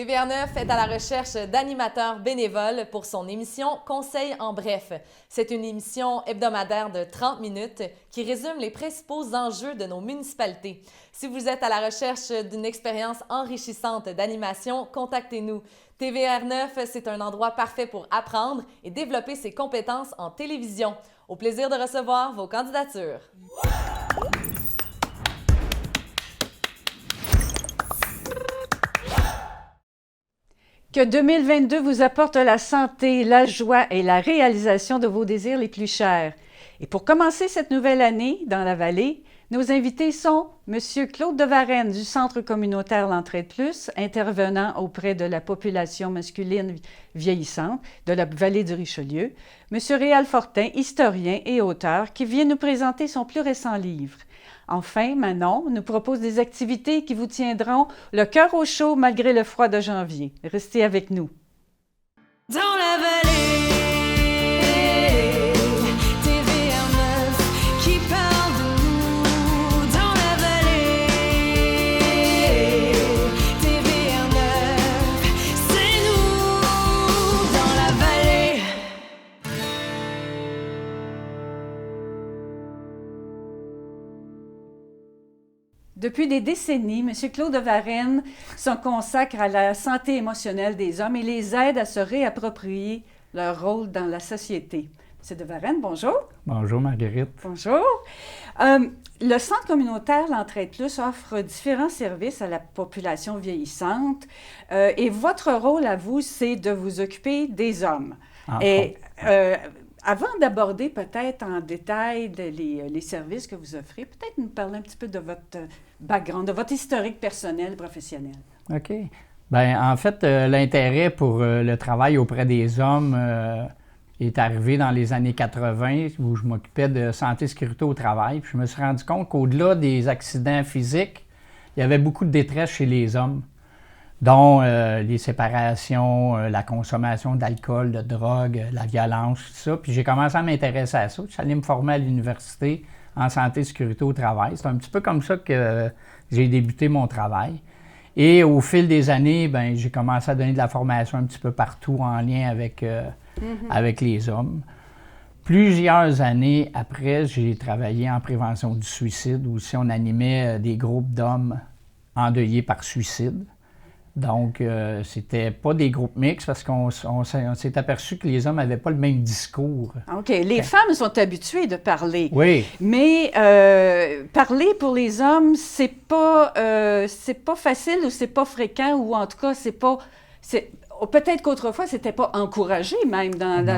TVA9 est à la recherche d'animateurs bénévoles pour son émission Conseil en bref. C'est une émission hebdomadaire de 30 minutes qui résume les principaux enjeux de nos municipalités. Si vous êtes à la recherche d'une expérience enrichissante d'animation, contactez-nous. TVR9, c'est un endroit parfait pour apprendre et développer ses compétences en télévision. Au plaisir de recevoir vos candidatures. Que 2022 vous apporte la santé, la joie et la réalisation de vos désirs les plus chers. Et pour commencer cette nouvelle année dans la vallée, nos invités sont M. Claude de Varenne du Centre communautaire L'Entraide Plus, intervenant auprès de la population masculine vieillissante de la vallée du Richelieu, M. Réal Fortin, historien et auteur, qui vient nous présenter son plus récent livre. Enfin, Manon nous propose des activités qui vous tiendront le cœur au chaud malgré le froid de janvier. Restez avec nous. Dans la vallée, TVA9 qui parle de nous. Dans la vallée, TVA9, c'est nous. Dans la vallée. Depuis des décennies, M. Claude de Varenne se consacre à la santé émotionnelle des hommes et les aide à se réapproprier leur rôle dans la société. M. de Varenne, bonjour. Bonjour Marguerite. Bonjour. Le Centre communautaire L'Entraide Plus offre différents services à la population vieillissante et votre rôle à vous, c'est de vous occuper des hommes. Avant d'aborder peut-être en détail les services que vous offrez, peut-être nous parler un petit peu de votre background, de votre historique personnel, professionnel. OK. Bien, en fait, l'intérêt pour le travail auprès des hommes est arrivé dans les années 80 où je m'occupais de santé et sécurité au travail. Puis je me suis rendu compte qu'au-delà des accidents physiques, il y avait beaucoup de détresse chez les hommes, dont les séparations, la consommation d'alcool, de drogue, la violence, tout ça. Puis j'ai commencé à m'intéresser à ça. Je suis allé me former à l'université en santé et sécurité au travail. C'est un petit peu comme ça que j'ai débuté mon travail. Et au fil des années, bien, j'ai commencé à donner de la formation un petit peu partout en lien avec, avec les hommes. Plusieurs années après, j'ai travaillé en prévention du suicide, où aussi on animait des groupes d'hommes endeuillés par suicide. Donc, c'était pas des groupes mixtes parce qu'on s'est aperçu que les hommes n'avaient pas le même discours. OK. Les femmes sont habituées de parler. Oui. Mais parler pour les hommes, c'est pas facile ou c'est pas fréquent ou en tout cas, peut-être qu'autrefois, c'était pas encouragé même.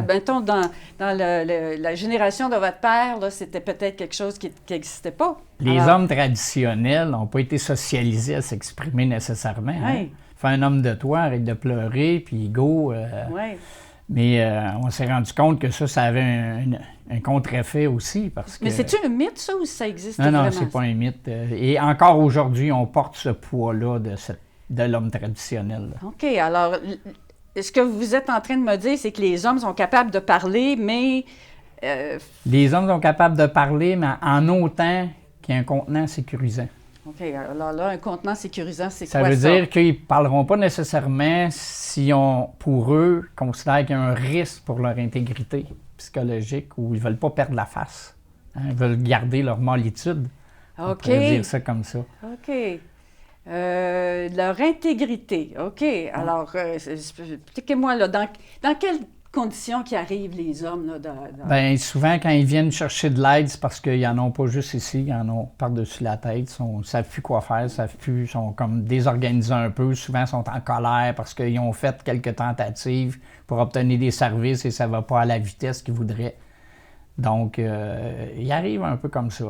Mettons, dans la génération de votre père, là, c'était peut-être quelque chose qui n'existait pas. Les hommes traditionnels n'ont pas été socialisés à s'exprimer nécessairement. Oui. Hein? Fais un homme de toi, arrête de pleurer, puis go. Oui. Mais on s'est rendu compte que ça avait un contre-effet aussi. Parce que... Mais c'est-tu un mythe, ça, ou ça existe non, vraiment? Non, c'est pas un mythe. Et encore aujourd'hui, on porte ce poids-là de l'homme traditionnel. Là. OK. Alors, ce que vous êtes en train de me dire, c'est que les hommes sont capables de parler, mais... Les hommes sont capables de parler, mais en autant qu'il y a un contenant sécurisant. OK. Alors là, un contenant sécurisant, c'est quoi ça? Ça veut dire qu'ils ne parleront pas nécessairement si on, pour eux, considèrent qu'il y a un risque pour leur intégrité psychologique ou ils ne veulent pas perdre la face. Hein, ils veulent garder leur mollitude. OK. On pourrait dire ça comme ça. OK. Leur intégrité. OK. Alors, expliquez-moi, là, dans quelles conditions qui arrivent les hommes? Là, Bien, souvent, quand ils viennent chercher de l'aide, c'est parce qu'ils n'en ont pas juste ici, ils en ont par-dessus la tête. Ils ne savent plus quoi faire, ils sont comme désorganisés un peu. Souvent, ils sont en colère parce qu'ils ont fait quelques tentatives pour obtenir des services et ça ne va pas à la vitesse qu'ils voudraient. Donc, ils arrivent un peu comme ça.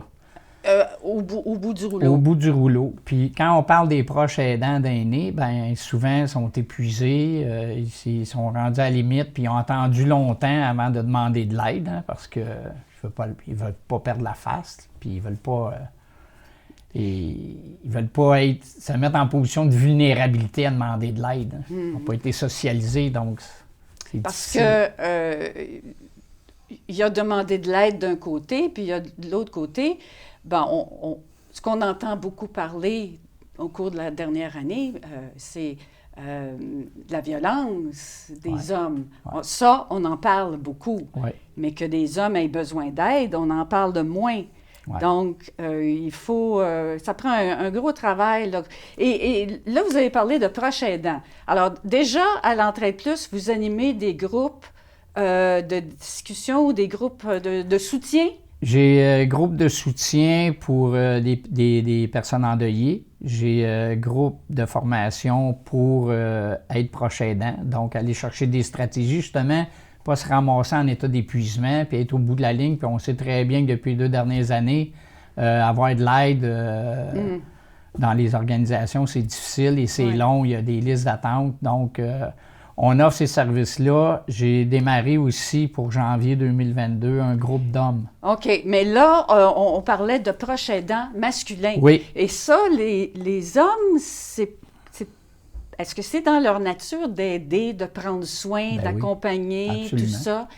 Au bout du rouleau. Au bout du rouleau. Puis quand on parle des proches aidants d'aînés, bien souvent ils sont épuisés, ils sont rendus à la limite, puis ils ont attendu longtemps avant de demander de l'aide, hein, parce qu'ils ne veulent pas perdre la face, puis ils veulent pas se mettre en position de vulnérabilité à demander de l'aide. Hein. Ils n'ont pas été socialisés, donc c'est parce difficile. que il y a demandé de l'aide d'un côté, puis il y a de l'autre côté. Ben, ce qu'on entend beaucoup parler au cours de la dernière année, c'est la violence des hommes. Ouais. Ça, on en parle beaucoup. Ouais. Mais que des hommes aient besoin d'aide, on en parle de moins. Ouais. Donc, il faut... ça prend un gros travail. Là. Et là, vous avez parlé de proches aidants. Alors, déjà, à l'Entraide Plus, vous animez des groupes de discussion ou des groupes de soutien? J'ai un groupe de soutien pour des personnes endeuillées. J'ai un groupe de formation pour être proche aidant. Donc, aller chercher des stratégies, justement, pas se ramasser en état d'épuisement, puis être au bout de la ligne. Puis on sait très bien que depuis les 2 dernières années, avoir de l'aide dans les organisations, c'est difficile et c'est long. Il y a des listes d'attente. Donc, on offre ces services-là. J'ai démarré aussi pour janvier 2022 un groupe d'hommes. OK. Mais là, on parlait de proches aidants masculins. Oui. Et ça, les hommes, est-ce que c'est dans leur nature d'aider, de prendre soin, Ben d'accompagner, oui. tout Absolument. ça?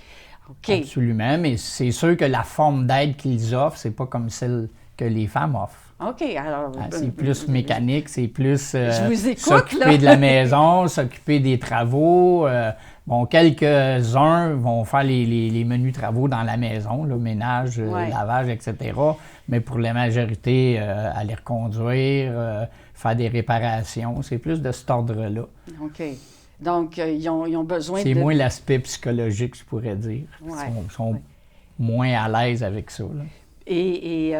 OK. Absolument, mais c'est sûr que la forme d'aide qu'ils offrent, c'est pas comme celle que les femmes offrent. OK, alors... C'est plus mécanique, c'est plus je vous écoute, s'occuper là. de la maison, s'occuper des travaux. Bon, quelques-uns vont faire les menus travaux dans la maison, le ménage, lavage, etc. Mais pour la majorité, aller reconduire, faire des réparations, c'est plus de cet ordre-là. OK. Donc, ils ont besoin C'est de... moins l'aspect psychologique, je pourrais dire. Ouais. Ils sont moins à l'aise avec ça, là. Et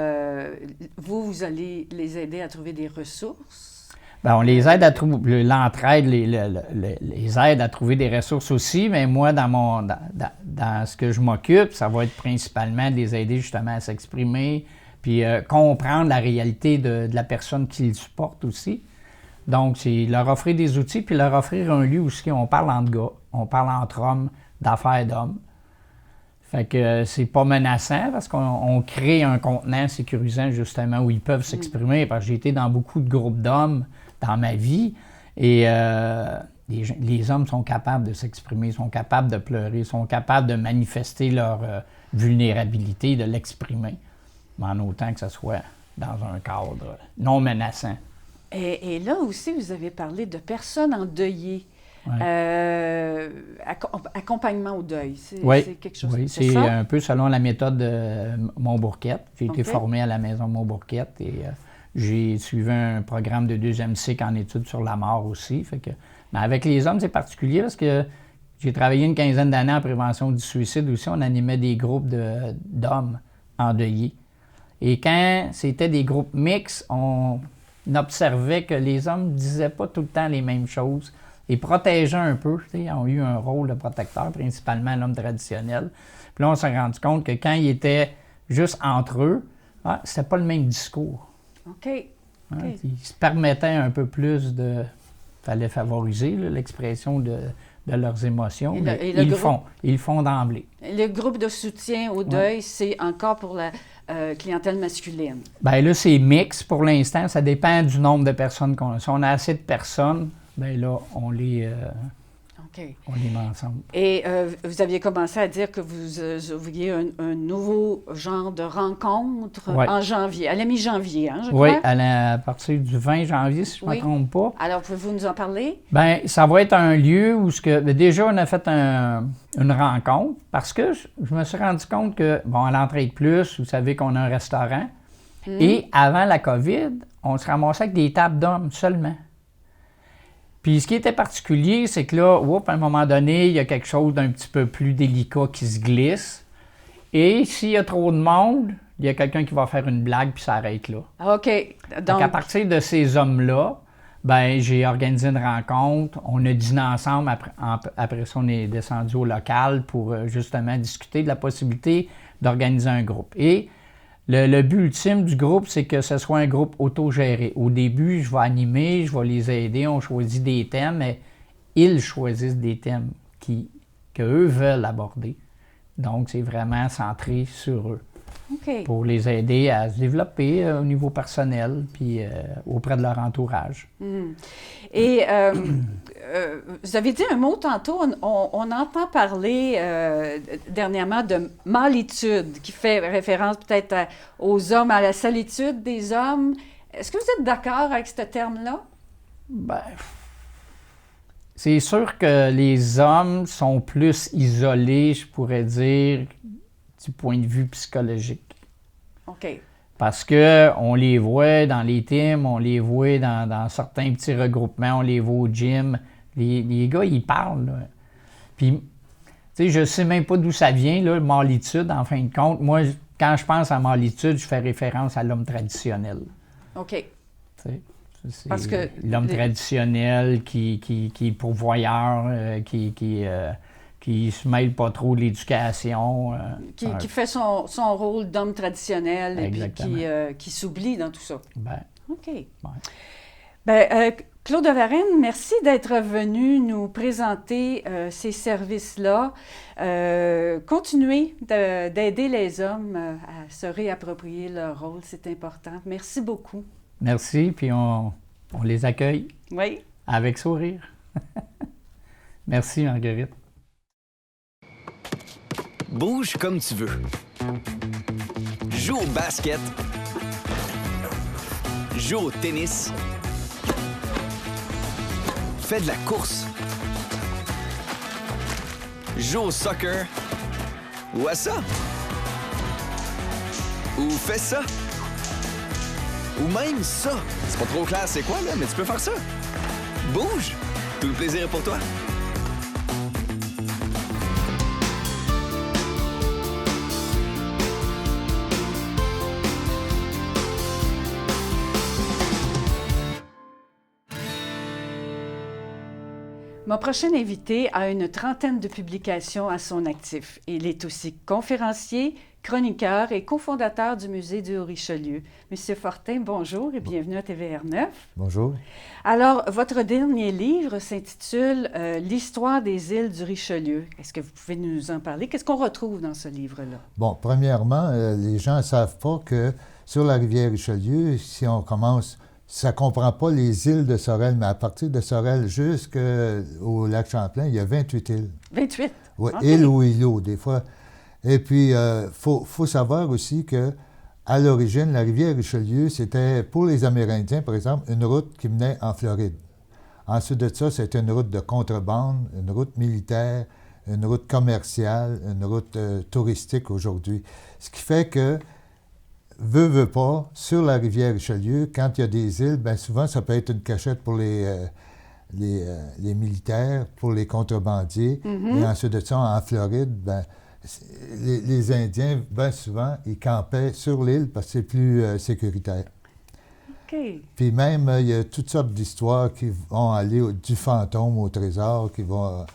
vous allez les aider à trouver des ressources? Bien, on les aide à trouver, l'entraide les aide à trouver des ressources aussi, mais moi, dans ce que je m'occupe, ça va être principalement de les aider justement à s'exprimer, puis comprendre la réalité de la personne qu'ils supportent aussi. Donc, c'est leur offrir des outils, puis leur offrir un lieu où on parle entre gars, on parle entre hommes, d'affaires d'hommes. Fait que c'est pas menaçant parce qu'on crée un contenant sécurisant justement où ils peuvent s'exprimer. Parce que j'ai été dans beaucoup de groupes d'hommes dans ma vie et les hommes sont capables de s'exprimer, sont capables de pleurer, sont capables de manifester leur vulnérabilité, de l'exprimer, mais en autant que ce soit dans un cadre non menaçant. Et là aussi, vous avez parlé de personnes endeuillées. Ouais. Accompagnement au deuil, c'est quelque chose. Oui, c'est c'est ça? un peu selon la méthode de Montbourquette. J'ai été formé à la maison Montbourquette et j'ai suivi un programme de 2e cycle en études sur la mort aussi. Fait que, mais avec les hommes, c'est particulier parce que j'ai travaillé une 15aine d'années en prévention du suicide aussi. On animait des groupes d'hommes endeuillés. Et quand c'était des groupes mixtes, on observait que les hommes ne disaient pas tout le temps les mêmes choses. Et protégeaient un peu, ils ont eu un rôle de protecteur, principalement l'homme traditionnel. Puis là, on s'est rendu compte que quand ils étaient juste entre eux, c'était pas le même discours. OK. Ils se permettaient un peu plus de... Il fallait favoriser l'expression de leurs émotions. Ils le font d'emblée. Le groupe de soutien au deuil, c'est encore pour la clientèle masculine? Bien là, c'est mix pour l'instant. Ça dépend du nombre de personnes qu'on a. Si on a assez de personnes, bien là, on les met ensemble. Et vous aviez commencé à dire que vous ouvriez un nouveau genre de rencontre en janvier, à la mi-janvier, je crois? Oui, à partir du 20 janvier, si je ne me trompe pas. Alors, pouvez-vous nous en parler? Bien, ça va être un lieu où déjà, on a fait une rencontre parce que je me suis rendu compte que, à l'Entraide Plus, vous savez qu'on a un restaurant. Et avant la COVID, on se ramassait avec des tables d'hommes seulement. Puis ce qui était particulier, c'est que là, à un moment donné, il y a quelque chose d'un petit peu plus délicat qui se glisse. Et s'il y a trop de monde, il y a quelqu'un qui va faire une blague puis ça arrête là. OK. Donc, à partir de ces hommes-là, ben j'ai organisé une rencontre. On a dîné ensemble. Après ça, on est descendu au local pour justement discuter de la possibilité d'organiser un groupe. Et le but ultime du groupe, c'est que ce soit un groupe autogéré. Au début, je vais animer, je vais les aider, on choisit des thèmes, mais ils choisissent des thèmes qu'eux veulent aborder. Donc, c'est vraiment centré sur eux. OK. Pour les aider à se développer au niveau personnel puis auprès de leur entourage. Et vous avez dit un mot tantôt, on entend parler dernièrement de mâlitude, qui fait référence peut-être aux hommes, à la solitude des hommes. Est-ce que vous êtes d'accord avec ce terme-là? Ben, C'est sûr que les hommes sont plus isolés, je pourrais dire, du point de vue psychologique. OK. Parce qu'on les voit dans les teams, on les voit dans certains petits regroupements, on les voit au gym. Les gars, ils parlent. Là. Puis, tu sais, je sais même pas d'où ça vient, là, Marlitude, en fin de compte. Moi, quand je pense à Marlitude, je fais référence à l'homme traditionnel. OK. Tu sais, c'est Parce que l'homme traditionnel qui est pourvoyeur, qui se mêle pas trop de l'éducation. Qui fait son rôle d'homme traditionnel et puis Exactement. qui s'oublie dans tout ça. Ben, OK. ouais. Bien, Claude de Varenne, merci d'être venu nous présenter ces services-là. Continuez d'aider les hommes à se réapproprier leur rôle, c'est important. Merci beaucoup. Merci, puis on les accueille Oui. avec sourire. Merci, Marguerite. Bouge comme tu veux. Joue au basket. Joue au tennis. Fais de la course. Joue au soccer. Ou à ça. Ou fais ça. Ou même ça. C'est pas trop clair c'est quoi, là, mais tu peux faire ça. Bouge. Tout le plaisir est pour toi. Mon prochain invité a une trentaine de publications à son actif. Il est aussi conférencier, chroniqueur et cofondateur du Musée du Haut-Richelieu. Monsieur Fortin, bonjour et bienvenue à TVR9. Bonjour. Alors, votre dernier livre s'intitule L'histoire des îles du Richelieu. Est-ce que vous pouvez nous en parler? Qu'est-ce qu'on retrouve dans ce livre-là? Bon, premièrement, les gens ne savent pas que sur la rivière Richelieu, si on commence, ça ne comprend pas les îles de Sorel, mais à partir de Sorel jusqu'au lac Champlain, il y a 28 îles. 28? Oui, Okay. îles ou îlots, des fois. Et puis, faut savoir aussi que à l'origine, la rivière Richelieu, c'était, pour les Amérindiens, par exemple, une route qui menait en Floride. Ensuite de ça, c'était une route de contrebande, une route militaire, une route commerciale, une route touristique aujourd'hui. Ce qui fait que, veut pas, sur la rivière Richelieu, quand il y a des îles, bien souvent, ça peut être une cachette pour les militaires, pour les contrebandiers. Et ensuite de ça, en Floride, ben, les Indiens, bien souvent, ils campaient sur l'île parce que c'est plus sécuritaire. OK. Puis même, il y a toutes sortes d'histoires qui vont aller du fantôme au trésor, qui vont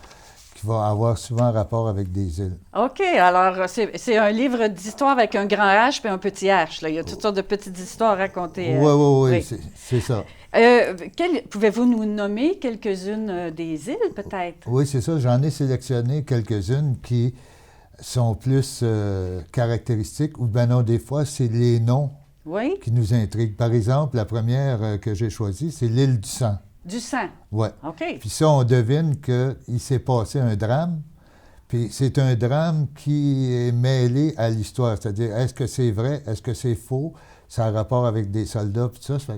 avoir souvent rapport avec des îles. OK. Alors, c'est un livre d'histoire avec un grand H et un petit H. Là. Il y a toutes sortes de petites histoires racontées. Oui, c'est ça. Pouvez-vous nous nommer quelques-unes des îles, peut-être? Oui, c'est ça. J'en ai sélectionné quelques-unes qui sont plus caractéristiques, ou bien non, des fois, c'est les noms qui nous intriguent. Par exemple, la première que j'ai choisie, c'est l'île du sang. Du sang? Oui. OK. Puis ça, on devine qu'il s'est passé un drame, puis c'est un drame qui est mêlé à l'histoire. C'est-à-dire, est-ce que c'est vrai, est-ce que c'est faux? Ça a rapport avec des soldats, puis tout ça.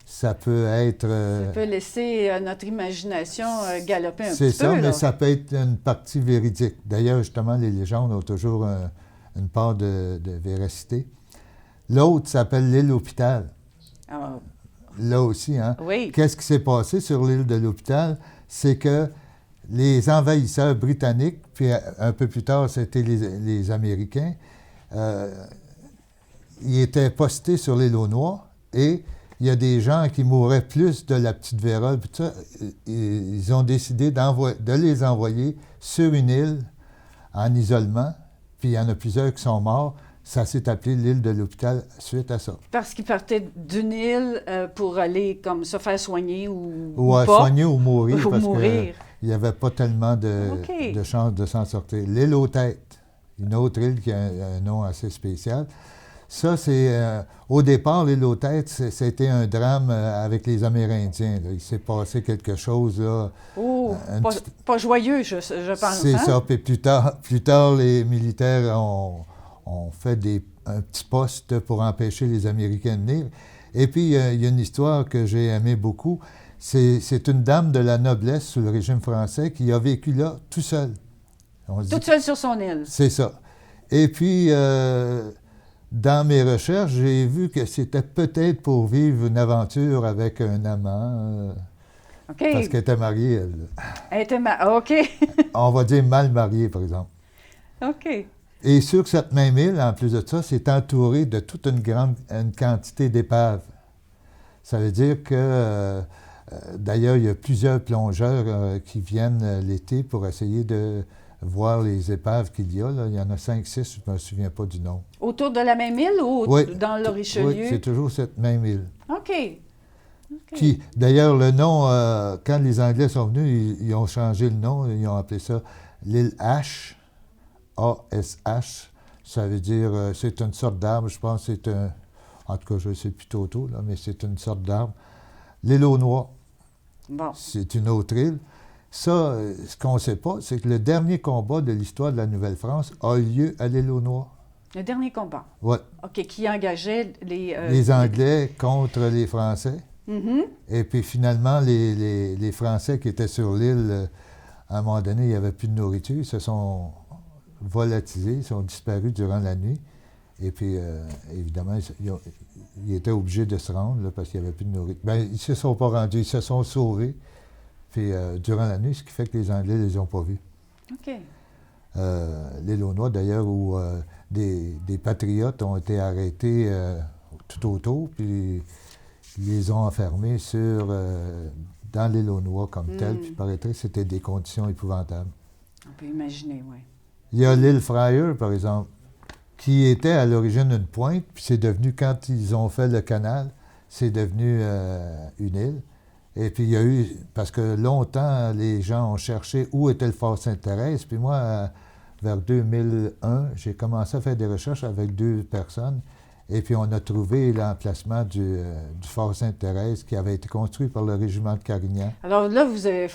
Ça peut être... ça peut laisser notre imagination galoper un petit peu. C'est ça, là. mais ça peut être une partie véridique. D'ailleurs, justement, les légendes ont toujours une part de véracité. L'autre s'appelle l'île Hôpital. Ah, Là aussi, hein? oui. Qu'est-ce qui s'est passé sur l'île de l'Hôpital? C'est que les envahisseurs britanniques, puis un peu plus tard, c'était les Américains, ils étaient postés sur l'île aux Noix et il y a des gens qui mouraient plus de la petite vérole, puis ça, ils ont décidé de les envoyer sur une île en isolement, puis il y en a plusieurs qui sont morts. Ça s'est appelé l'île de l'Hôpital suite à ça. Parce qu'ils partaient d'une île pour aller comme se faire soigner ou Ouais, pas. soigner ou mourir, Ou parce mourir. qu'il n'y avait pas tellement de chances de s'en sortir. L'île aux Têtes, une autre île qui a un nom assez spécial. Ça, c'est... au départ, l'île aux Têtes, c'était un drame avec les Amérindiens. Là. Il s'est passé quelque chose, là... Oh, pas joyeux, je pense. C'est ça. Puis plus tard, les militaires ont fait un petit poste pour empêcher les Américains de venir. Et puis, il y a une histoire que j'ai aimée beaucoup. C'est une dame de la noblesse sous le régime français qui a vécu là tout seul. Toute seule sur son île. C'est ça. Et puis, dans mes recherches, j'ai vu que c'était peut-être pour vivre une aventure avec un amant, OK. parce qu'elle était mariée, elle. Elle était OK. On va dire mal mariée, par exemple. OK. Et sur cette même île, en plus de ça, c'est entouré de toute une quantité d'épaves. Ça veut dire que, d'ailleurs, il y a plusieurs plongeurs qui viennent l'été pour essayer de voir les épaves qu'il y a. Là. Il y en a 5, 6, je ne me souviens pas du nom. Autour de la même île ou Oui, dans le Richelieu? Oui, c'est toujours cette même île. OK. Qui, d'ailleurs, le nom, quand les Anglais sont venus, ils ont changé le nom, ils ont appelé ça l'île H, A-S-H. Ça veut dire, c'est une sorte d'arbre, je pense que c'est un, en tout cas, je sais plus tôt, là, mais c'est une sorte d'arbre. L'île aux Noix, Bon. c'est une autre île. Ça, ce qu'on ne sait pas, c'est que le dernier combat de l'histoire de la Nouvelle-France a eu lieu à l'île aux Noix. Le dernier combat. Ouais. OK, qui engageait les Anglais contre les Français. Mhm. Et puis finalement, les Français qui étaient sur l'île, à un moment donné, il n'y avait plus de nourriture. Ils se sont volatilisés, ils sont disparus durant la nuit. Et puis, évidemment, ils étaient obligés de se rendre là, parce qu'il n'y avait plus de nourriture. Bien, ils ne se sont pas rendus, ils se sont sauvés. Puis, durant la nuit, ce qui fait que les Anglais ne les ont pas vus. OK. L'île aux Noix, d'ailleurs, où des patriotes ont été arrêtés tout autour, puis ils les ont enfermés dans l'île aux Noix comme telle. Puis, il paraîtrait que c'était des conditions épouvantables. On peut imaginer, oui. Il y a l'île Fryer, par exemple, qui était à l'origine une pointe, puis c'est devenu, quand ils ont fait le canal, c'est devenu une île. Et puis il y a eu, parce que longtemps, les gens ont cherché où était le fort Sainte-Thérèse, puis moi, vers 2001, j'ai commencé à faire des recherches avec 2 personnes, et puis on a trouvé l'emplacement du fort Sainte-Thérèse qui avait été construit par le régiment de Carignan. Alors là, vous avez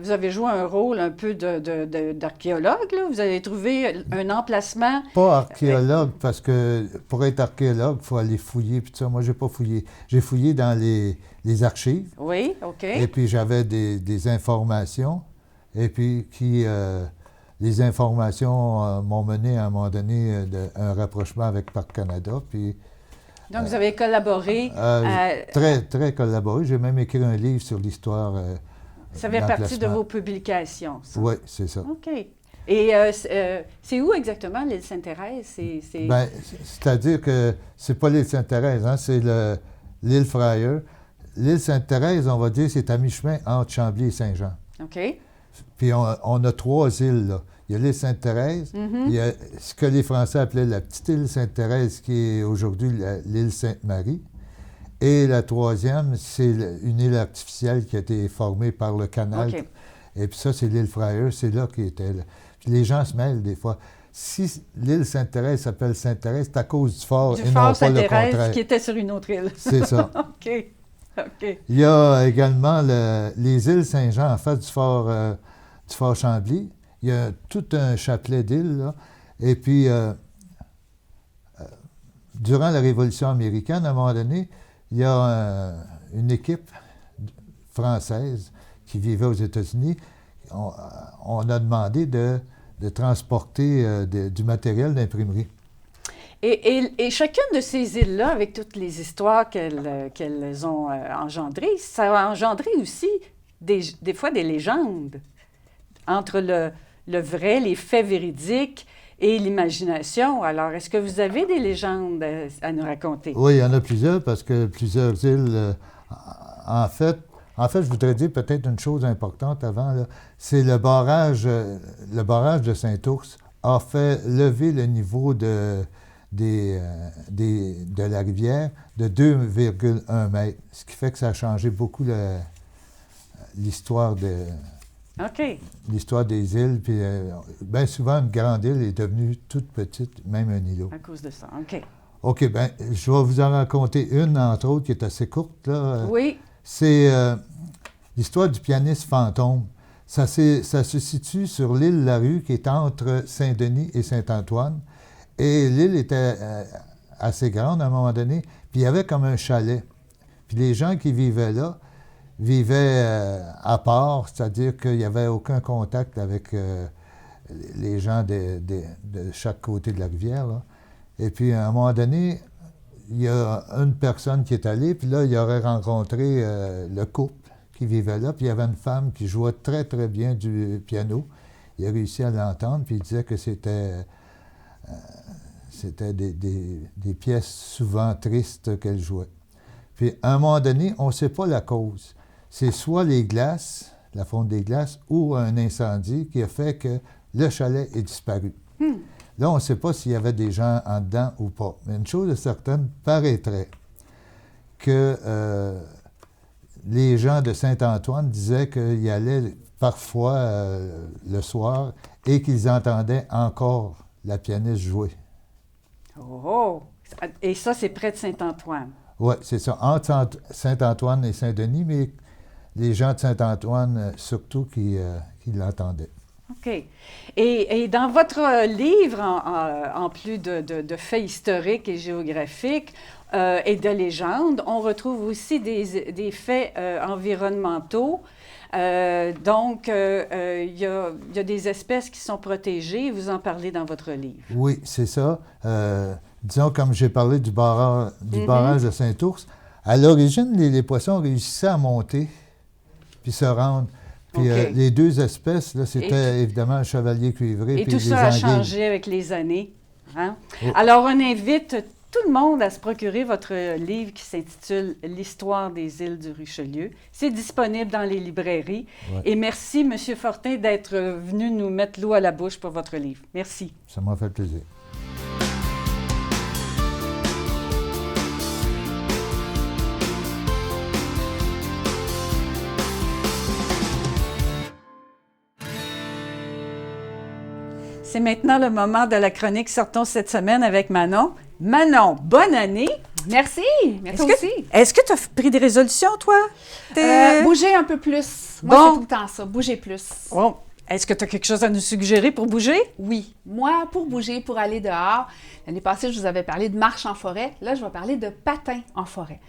vous avez joué un rôle un peu d'archéologue, là. Vous avez trouvé un emplacement. Pas archéologue, parce que pour être archéologue, il faut aller fouiller, puis tout ça. Moi, j'ai pas fouillé. J'ai fouillé dans les archives. Oui, OK. Et puis j'avais des informations, et puis les informations m'ont mené à un moment donné un rapprochement avec Parc Canada. Puis, Donc, vous avez collaboré. très, très collaboré. J'ai même écrit un livre sur l'histoire. Ça fait partie de l'emplacement. vos publications, ça. Oui, c'est ça. OK. Et c'est où exactement l'île Sainte-Thérèse? Bien, c'est-à-dire que c'est pas l'île Sainte-Thérèse, hein, c'est l'île Fryer. L'île Sainte-Thérèse, on va dire, c'est à mi-chemin entre Chambly et Saint-Jean. OK. Puis on a 3 îles, là. Il y a l'île Sainte-Thérèse, il y a ce que les Français appelaient la petite île Sainte-Thérèse, qui est aujourd'hui l'île Sainte-Marie. Et la 3e, c'est une île artificielle qui a été formée par le canal. OK. Et puis ça, c'est l'île Fryer, c'est là qui était. Là. Puis les gens se mêlent des fois. Si l'île Sainte-Thérèse s'appelle Sainte-Thérèse, c'est à cause du fort et non fort pas le Sainte-Thérèse contraire. qui était sur une autre île. C'est ça. OK. OK. Il y a également les îles Saint-Jean en face du fort Chambly. Il y a tout un chapelet d'îles, là. Et puis, durant la Révolution américaine, à un moment donné, il y a une équipe française qui vivait aux États-Unis. On a demandé de transporter du matériel d'imprimerie. Et chacune de ces îles-là, avec toutes les histoires qu'elles ont engendrées, ça a engendré aussi des fois des légendes entre le vrai, les faits véridiques et l'imagination. Alors, est-ce que vous avez des légendes à nous raconter? Oui, il y en a plusieurs, parce que plusieurs îles... en fait, je voudrais dire peut-être une chose importante avant, là. C'est le barrage de Saint-Ours a fait lever le niveau de la rivière de 2,1 mètres, ce qui fait que ça a changé beaucoup l'histoire OK. l'histoire des îles. Puis bien souvent, une grande île est devenue toute petite, même un îlot. À cause de ça, OK. OK, bien, je vais vous en raconter une, entre autres, qui est assez courte, là. Oui. C'est l'histoire du pianiste fantôme. Ça se situe sur l'île Larue, qui est entre Saint-Denis et Saint-Antoine. Et l'île était assez grande à un moment donné, puis il y avait comme un chalet. Puis les gens qui vivaient là vivaient à part, c'est-à-dire qu'il n'y avait aucun contact avec les gens de chaque côté de la rivière, là. Et puis, à un moment donné, il y a une personne qui est allée, puis là, il aurait rencontré le couple qui vivait là, puis il y avait une femme qui jouait très, très bien du piano. Il a réussi à l'entendre, puis il disait que c'était des pièces souvent tristes qu'elle jouait. Puis, à un moment donné, on ne sait pas la cause. C'est soit les glaces, la fonte des glaces, ou un incendie qui a fait que le chalet est disparu. Là, on ne sait pas s'il y avait des gens en dedans ou pas. Mais une chose est certaine, paraîtrait que les gens de Saint-Antoine disaient qu'ils allaient parfois le soir et qu'ils entendaient encore la pianiste jouer. Oh! Et ça, c'est près de Saint-Antoine. Oui, c'est ça, entre Saint-Antoine et Saint-Denis, mais les gens de Saint-Antoine, surtout, qui l'entendaient. OK. Et dans votre livre, en plus de faits historiques et géographiques et de légendes, on retrouve aussi des faits environnementaux. Donc, il y a des espèces qui sont protégées. Vous en parlez dans votre livre. Oui, c'est ça. Disons, comme j'ai parlé du barrage de Saint-Ours, à l'origine, les poissons réussissaient à monter puis se rendre. Puis les deux espèces, là, c'était évidemment le chevalier cuivré et puis tout les ça a anguilles. changé avec les années. Hein? Oh. Alors, on invite tout le monde à se procurer votre livre qui s'intitule « L'histoire des îles du Richelieu ». C'est disponible dans les librairies. Ouais. Et merci, M. Fortin, d'être venu nous mettre l'eau à la bouche pour votre livre. Merci. Ça m'a fait plaisir. C'est maintenant le moment de la chronique Sortons cette semaine avec Manon. Manon, bonne année! Merci, merci aussi. Est-ce que tu as pris des résolutions, toi? Bouger un peu plus. Moi, Bon. c'est tout le temps ça, bouger plus. Bon. Est-ce que tu as quelque chose à nous suggérer pour bouger? Oui, moi, pour bouger, pour aller dehors, l'année passée, je vous avais parlé de marche en forêt. Là, je vais parler de patin en forêt.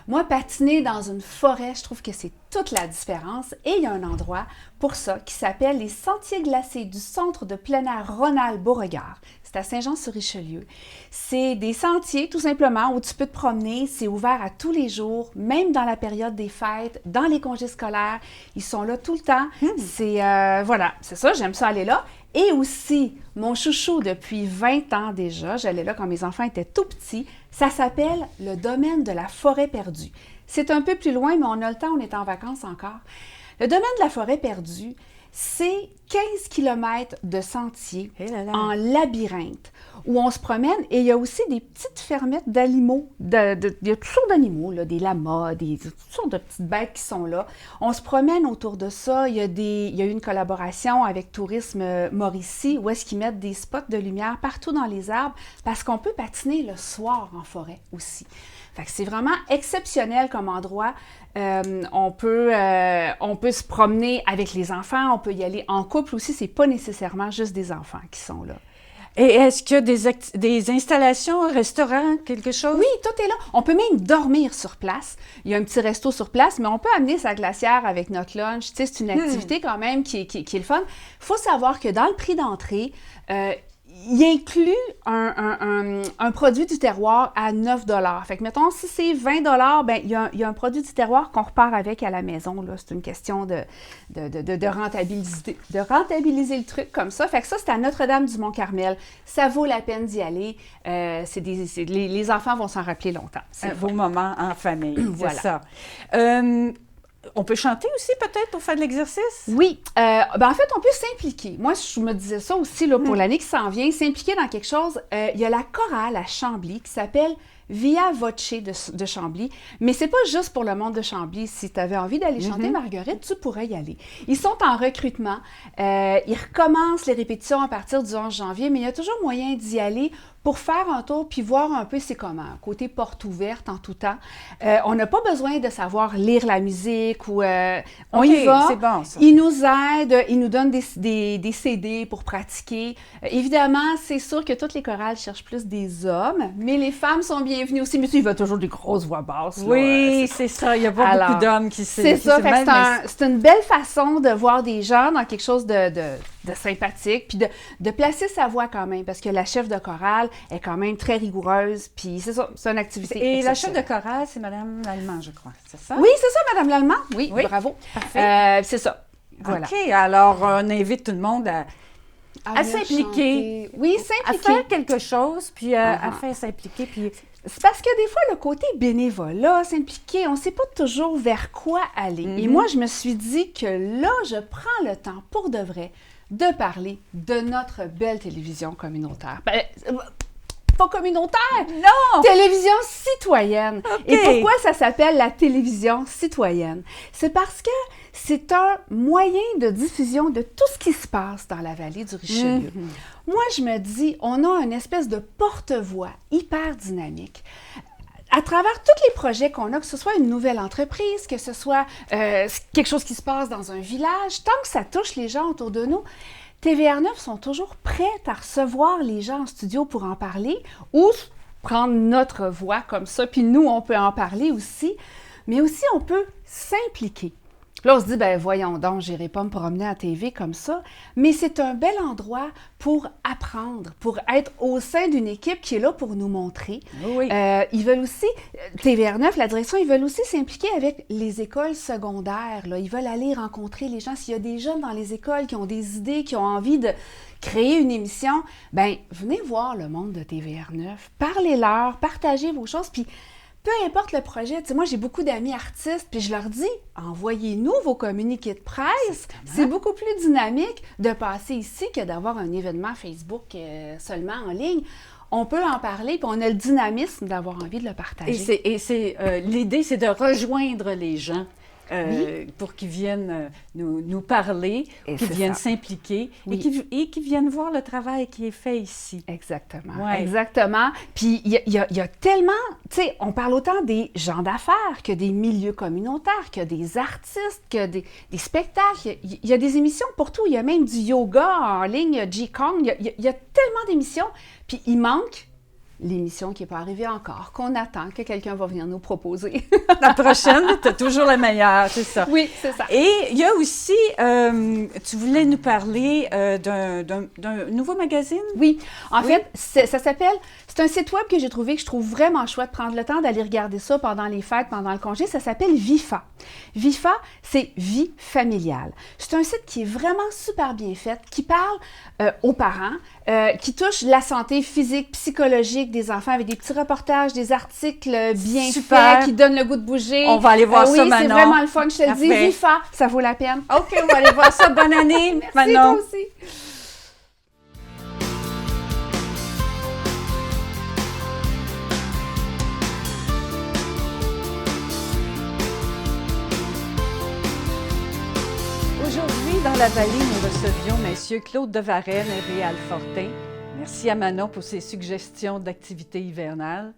Moi, patiner dans une forêt, je trouve que c'est toute la différence. Et il y a un endroit pour ça qui s'appelle les Sentiers glacés du Centre de plein air Ronald-Beauregard. C'est à Saint-Jean-sur-Richelieu. C'est des sentiers, tout simplement, où tu peux te promener. C'est ouvert à tous les jours, même dans la période des fêtes, dans les congés scolaires. Ils sont là tout le temps. C'est, voilà, c'est ça, j'aime ça aller là. Et aussi, mon chouchou depuis 20 ans déjà, j'allais là quand mes enfants étaient tout petits, ça s'appelle le domaine de la forêt perdue. C'est un peu plus loin, mais on a le temps, on est en vacances encore. Le domaine de la forêt perdue, c'est 15 km de sentiers en labyrinthe où on se promène et il y a aussi des petites fermettes d'animaux. Il y a toutes sortes d'animaux, là, des lamas, toutes sortes de petites bêtes qui sont là. On se promène autour de ça. Il y a eu une collaboration avec Tourisme Mauricie où est-ce qu'ils mettent des spots de lumière partout dans les arbres parce qu'on peut patiner le soir en forêt aussi. Fait que c'est vraiment exceptionnel comme endroit. On peut se promener avec les enfants, on peut y aller en couple aussi. C'est pas nécessairement juste des enfants qui sont là. Et est-ce qu'il y a des installations, un restaurant, quelque chose? Oui, tout est là. On peut même dormir sur place. Il y a un petit resto sur place, mais on peut amener sa glacière avec notre lunch. Tu sais, c'est une activité quand même qui est le fun. Il faut savoir que dans le prix d'entrée, il inclut un produit du terroir à 9 $. Fait que, mettons, si c'est 20 $, ben, il y a un produit du terroir qu'on repart avec à la maison. Là. C'est une question de rentabiliser le truc comme ça. Fait que ça, c'est à Notre-Dame-du-Mont-Carmel. Ça vaut la peine d'y aller. Les enfants vont s'en rappeler longtemps. C'est vos moments en famille, Voilà. c'est ça. On peut chanter aussi, peut-être, pour faire de l'exercice? Oui. Ben en fait, on peut s'impliquer. Moi, je me disais ça aussi là, pour l'année qui s'en vient, s'impliquer dans quelque chose. Il y a la chorale à Chambly qui s'appelle Via Voce de Chambly. Mais c'est pas juste pour le monde de Chambly. Si tu avais envie d'aller chanter Marguerite, tu pourrais y aller. Ils sont en recrutement. Ils recommencent les répétitions à partir du 11 janvier, mais il y a toujours moyen d'y aller pour faire un tour puis voir un peu c'est comment. Côté porte ouverte en tout temps. On n'a pas besoin de savoir lire la musique ou on y va. C'est bon, ça. Ils nous aident, ils nous donnent des CD pour pratiquer. Évidemment, c'est sûr que toutes les chorales cherchent plus des hommes, mais les femmes sont bienvenues bienvenue aussi. Mais tu sais, il va toujours des grosses voix basses. là. Oui, c'est ça. Il n'y a pas Alors, beaucoup d'hommes qui C'est qui ça, se fait que mêlent, mais c'est une belle façon de voir des gens dans quelque chose de sympathique, puis de placer sa voix quand même, parce que la chef de chorale est quand même très rigoureuse, puis c'est ça, c'est une activité Et la chef de exceptionnelle. chorale, c'est Mme Lallemand, je crois, c'est ça? Oui, c'est ça, Madame Lallemand. Oui, Oui. bravo. Parfait. C'est ça. Voilà. OK, alors on invite tout le monde à À venir s'impliquer. chanter. Oui, à s'impliquer. faire quelque chose, puis à Uh-huh. faire s'impliquer, puis C'est parce que des fois, le côté bénévolat, s'impliquer, on ne sait pas toujours vers quoi aller. Et moi, je me suis dit que là, je prends le temps pour de vrai de parler de notre belle télévision communautaire. Ben, pas communautaire! non! Télévision citoyenne. OK. Et pourquoi ça s'appelle la télévision citoyenne? C'est parce que c'est un moyen de diffusion de tout ce qui se passe dans la vallée du Richelieu. Moi, je me dis, on a une espèce de porte-voix hyper dynamique. À travers tous les projets qu'on a, que ce soit une nouvelle entreprise, que ce soit quelque chose qui se passe dans un village, tant que ça touche les gens autour de nous, TVR9 sont toujours prêtes à recevoir les gens en studio pour en parler ou prendre notre voix comme ça, puis nous, on peut en parler aussi, mais aussi on peut s'impliquer. Puis là, on se dit, ben voyons donc, j'irai pas me promener à TV comme ça, mais c'est un bel endroit pour apprendre, pour être au sein d'une équipe qui est là pour nous montrer. Oui. Ils veulent aussi, TVR9, la direction, ils veulent aussi s'impliquer avec les écoles secondaires. Là. Ils veulent aller rencontrer les gens. S'il y a des jeunes dans les écoles qui ont des idées, qui ont envie de créer une émission, ben venez voir le monde de TVR9, parlez-leur, partagez vos choses, puis peu importe le projet, tu sais, moi j'ai beaucoup d'amis artistes, puis je leur dis, envoyez-nous vos communiqués de presse. C'est beaucoup plus dynamique de passer ici que d'avoir un événement Facebook seulement en ligne. On peut en parler, puis on a le dynamisme d'avoir envie de le partager. L'idée, c'est de rejoindre les gens pour qu'ils viennent nous parler, Et qu'ils c'est viennent ça. s'impliquer Oui. et qu'ils viennent voir le travail qui est fait ici. Exactement, Ouais. exactement. Puis il y a tellement, tu sais, on parle autant des gens d'affaires que des milieux communautaires, que des artistes, que des spectacles. Il y a des émissions pour tout. Il y a même du yoga en ligne, G-Kong. Il y a tellement d'émissions. Puis il manque l'émission qui n'est pas arrivée encore, qu'on attend que quelqu'un va venir nous proposer. La prochaine, tu as toujours la meilleure, c'est ça. Oui, c'est ça. Et il y a aussi, tu voulais nous parler d'un nouveau magazine? Oui, en fait, ça s'appelle, c'est un site web que j'ai trouvé, que je trouve vraiment chouette, prendre le temps d'aller regarder ça pendant les fêtes, pendant le congé, ça s'appelle VIFA. VIFA, c'est Vie familiale. C'est un site qui est vraiment super bien fait, qui parle aux parents, qui touche la santé physique, psychologique des enfants avec des petits reportages, des articles bien Super. faits, qui donnent le goût de bouger. On va aller voir ça, Oui, c'est Manon. vraiment le fun, je te le dis. Parfait. VIFA, ça vaut la peine. OK, on va aller voir ça. Bonne année, Merci, Manon. toi aussi. Aujourd'hui, dans la vallée, nous recevions messieurs Claude de Varenne et Réal Fortin. Merci à Manon pour ses suggestions d'activités hivernales.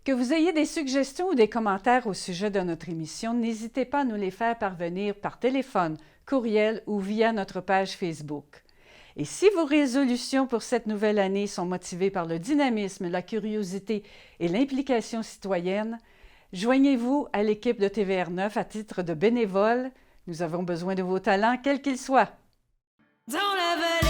Que vous ayez des suggestions ou des commentaires au sujet de notre émission, n'hésitez pas à nous les faire parvenir par téléphone, courriel ou via notre page Facebook. Et si vos résolutions pour cette nouvelle année sont motivées par le dynamisme, la curiosité et l'implication citoyenne, joignez-vous à l'équipe de TVR9 à titre de bénévole. Nous avons besoin de vos talents, quels qu'ils soient. Dans la vallée,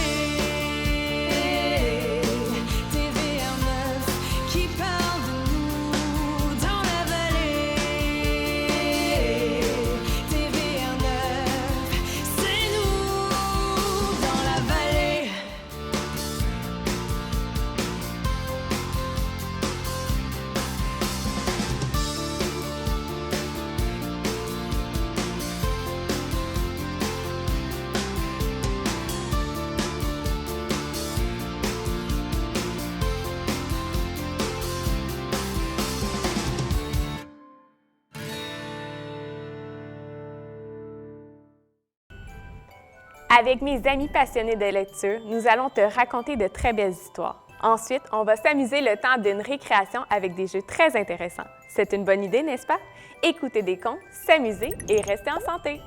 TVR9 qui parle de nous. Dans la vallée, TVR9, c'est nous. Dans la vallée. Avec mes amis passionnés de lecture, nous allons te raconter de très belles histoires. Ensuite, on va s'amuser le temps d'une récréation avec des jeux très intéressants. C'est une bonne idée, n'est-ce pas? Écouter des contes, s'amuser et rester en santé!